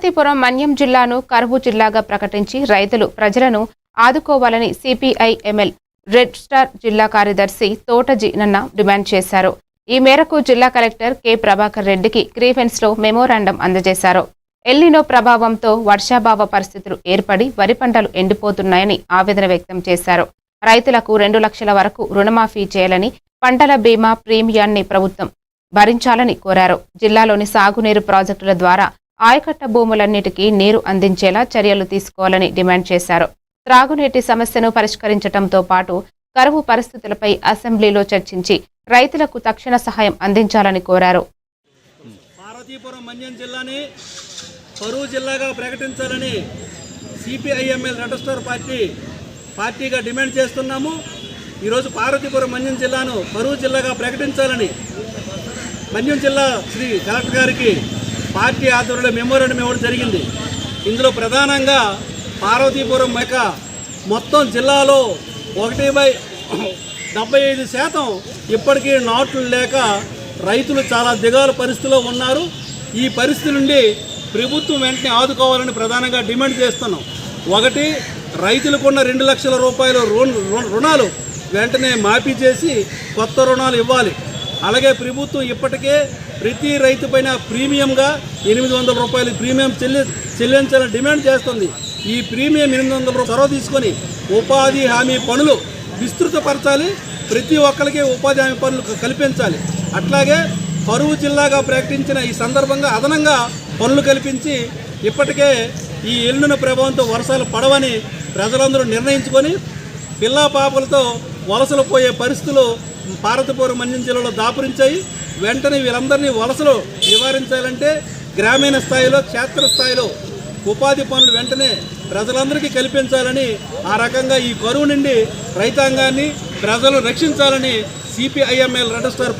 పార్వతీపురం మన్యం జిల్లాను కరువు జిల్లాగా ప్రకటించి రైతులు ప్రజలను ఆదుకోవాలని సిపిఐ-ఎంఎల్ రెడ్ స్టార్ జిల్లా కార్యదర్శి తోటజీ నన్న డిమాండ్ చేశారు. ఈ మేరకు జిల్లా కలెక్టర్ కె ప్రభాకర్ రెడ్డికి గ్రీవెన్స్లో మెమోరాండం అందజేశారు. ఎల్నినో ప్రభావంతో వర్షాభావ పరిస్థితులు ఏర్పడి వరి పంటలు ఎండిపోతున్నాయని ఆవేదన వ్యక్తం చేశారు. రైతులకు 2 లక్షల వరకు రుణమాఫీ చేయాలని, పంటల బీమా ప్రీమియాన్ని ప్రభుత్వం భరించాలని కోరారు. జిల్లాలోని సాగునీరు ప్రాజెక్టుల ద్వారా ఆయకట్ట భూములన్నిటికీ నీరు అందించేలా చర్యలు తీసుకోవాలని డిమాండ్ చేశారు. త్రాగునీటి సమస్యను పరిష్కరించడంతో పాటు కరువు పరిస్థితులపై అసెంబ్లీలో చర్చించి రైతులకు తక్షణ సహాయం అందించాలని కోరారు. పార్వతీపురం మన్యం జిల్లాని కరువు జిల్లాగా ప్రకటించాలని సిపిఐ-ఎంఎల్ రెడ్ స్టార్ పార్టీగా డిమాండ్ చేస్తున్నాము. ఈరోజు పార్వతీపురం మన్యం జిల్లాను కరువు జిల్లాగా ప్రకటించాలని మన్యం జిల్లా శ్రీ కలెక్టర్ గారికి పార్టీ ఆధ్వర్యంలో మెమోరాండం ఇవ్వడం జరిగింది. ఇందులో ప్రధానంగా పార్వతీపురం మొత్తం జిల్లాలో 1/75% ఇప్పటికీ నాట్లు లేక రైతులు చాలా దిగాల పరిస్థితిలో ఉన్నారు. ఈ పరిస్థితి నుండి ప్రభుత్వం వెంటనే ఆదుకోవాలని ప్రధానంగా డిమాండ్ చేస్తున్నాం. ఒకటి, రైతులకున్న 2 లక్షల రూపాయల రుణాలు వెంటనే మాఫీ చేసి కొత్త రుణాలు ఇవ్వాలి. అలాగే ప్రభుత్వం ఇప్పటికే ప్రతి రైతు పైన ప్రీమియంగా 800 రూపాయలు ప్రీమియం చెల్లించాలని డిమాండ్ చేస్తుంది. ఈ ప్రీమియం 800 రూపాయలు చొరవ తీసుకొని ఉపాధి హామీ పనులు విస్తృతపరచాలి. ప్రతి ఒక్కరికి ఉపాధి హామీ పనులు కల్పించాలి. అట్లాగే కరువు జిల్లాగా ప్రకటించిన ఈ సందర్భంగా అదనంగా పనులు కల్పించి ఇప్పటికే ఈ ఎల్నినో ప్రభావంతో వర్షాలు పడవని ప్రజలందరూ నిర్ణయించుకొని పిల్లా పాపలతో వలసలు పోయే పరిస్థితులు పార్వతీపురం మన్యం జిల్లాలో దాపురించాయి. వెంటనే వీళ్ళందరినీ వలసలు నివారించాలంటే గ్రామీణ స్థాయిలో, క్షేత్రస్థాయిలో ఉపాధి పనులు వెంటనే ప్రజలందరికీ కల్పించాలని, ఆ రకంగా ఈ కరువు నుండి రైతాంగాన్ని ప్రజలు రక్షించాలని సిపిఐ-ఎంఎల్ రెడ్ స్టార్